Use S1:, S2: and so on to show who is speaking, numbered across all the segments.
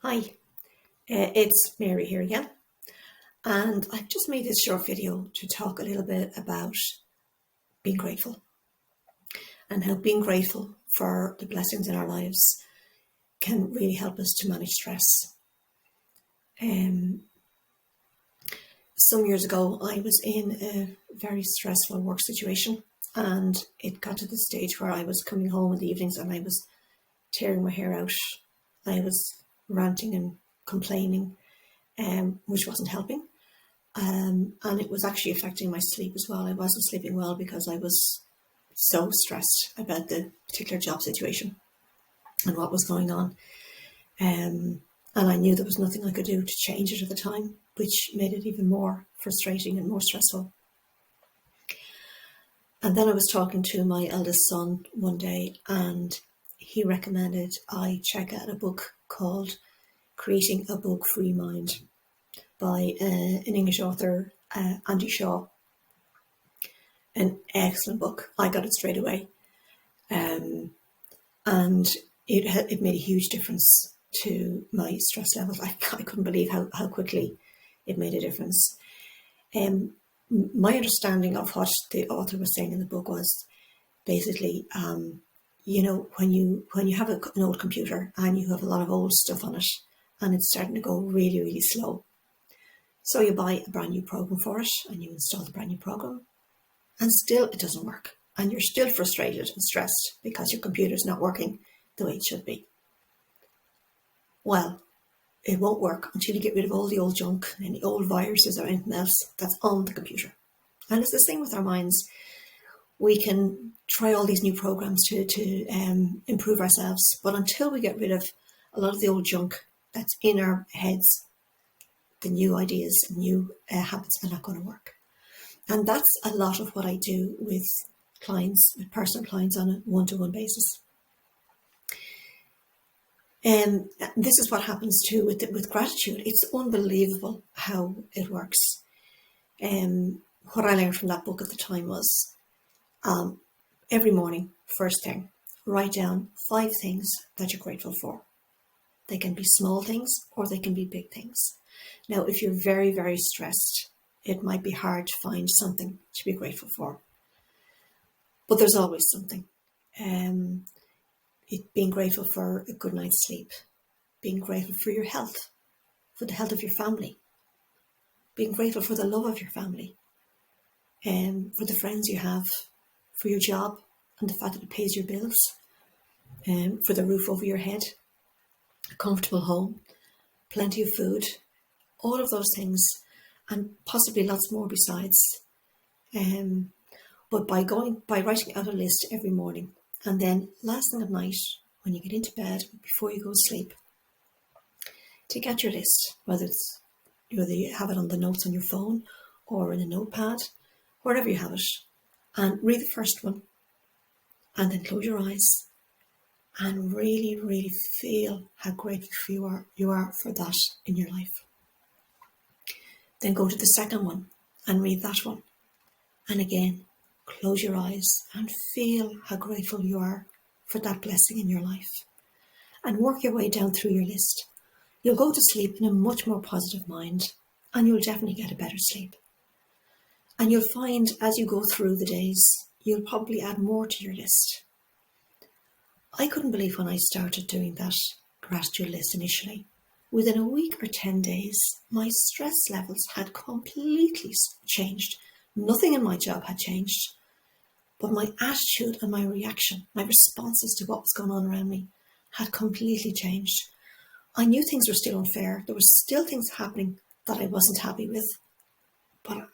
S1: Hi, it's Mary here again, and I've just made this short video to talk a little bit about being grateful and how being grateful for the blessings in our lives can really help us to manage stress. Some years ago, I was in a very stressful work situation, and it got to the stage where I was coming home in the evenings and I was tearing my hair out. I was ranting and complaining, which wasn't helping. And it was actually affecting my sleep as well. I wasn't sleeping well because I was so stressed about the particular job situation and what was going on. And I knew there was nothing I could do to change it at the time, which made it even more frustrating and more stressful. And then I was talking to my eldest son one day, and he recommended I check out a book called Creating a Bug-Free Mind by an English author, Andy Shaw. An excellent book. I got it straight away. And it made a huge difference to my stress levels. I couldn't believe how quickly it made a difference. My understanding of what the author was saying in the book was basically, when you have an old computer and you have a lot of old stuff on it and it's starting to go really, really slow. So you buy a brand new program for it and you install the brand new program and still it doesn't work. And you're still frustrated and stressed because your computer's not working the way it should be. Well, it won't work until you get rid of all the old junk and any old viruses or anything else that's on the computer. And it's the same with our minds. We can try all these new programs to improve ourselves, but until we get rid of a lot of the old junk that's in our heads, the new ideas, new habits are not going to work. And that's a lot of what I do with clients, with personal clients on a one-to-one basis. And this is what happens too with gratitude. It's unbelievable how it works. What I learned from that book at the time was every morning, first thing, write down 5 things that you're grateful for. They can be small things or they can be big things. Now, if you're very, very stressed, it might be hard to find something to be grateful for. But there's always something. Being grateful for a good night's sleep, being grateful for your health, for the health of your family, being grateful for the love of your family, for the friends you have, for your job and the fact that it pays your bills, for the roof over your head, a comfortable home, plenty of food, all of those things, and possibly lots more besides. But by writing out a list every morning, and then last thing at night, when you get into bed, before you go to sleep, take out your list, whether you have it on the notes on your phone or in a notepad, wherever you have it, and read the first one, and then close your eyes and really, really feel how grateful you are for that in your life. Then go to the second one and read that one. And again, close your eyes and feel how grateful you are for that blessing in your life. And work your way down through your list. You'll go to sleep in a much more positive mind, and you'll definitely get a better sleep. And you'll find as you go through the days, you'll probably add more to your list. I couldn't believe when I started doing that gratitude list initially. Within a week or 10 days, my stress levels had completely changed. Nothing in my job had changed, but my attitude and my reaction, my responses to what was going on around me had completely changed. I knew things were still unfair. There were still things happening that I wasn't happy with, but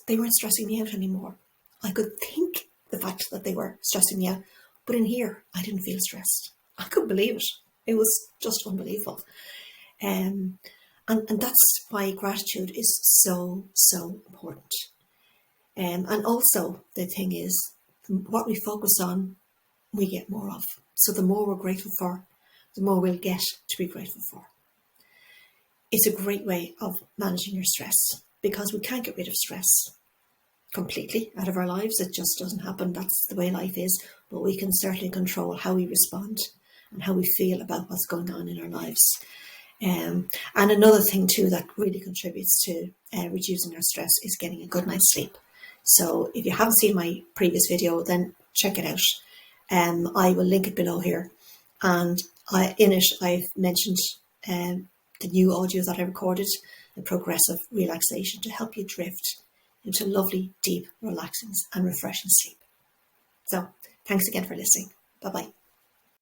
S1: they weren't stressing me out anymore. I could think the fact that they were stressing me out, but in here, I didn't feel stressed. I couldn't believe it. It was just unbelievable. And that's why gratitude is so, so important. And also the thing is, what we focus on, we get more of. So the more we're grateful for, the more we'll get to be grateful for. It's a great way of managing your stress because we can't get rid of stress completely out of our lives. It just doesn't happen. That's the way life is. But we can certainly control how we respond and how we feel about what's going on in our lives. And another thing too that really contributes to reducing our stress is getting a good night's sleep. So if you haven't seen my previous video, then check it out. I will link it below here. And in it, I've mentioned the new audio that I recorded, the progressive relaxation, to help you drift into lovely, deep, relaxing and refreshing sleep. So thanks again for listening. Bye-bye.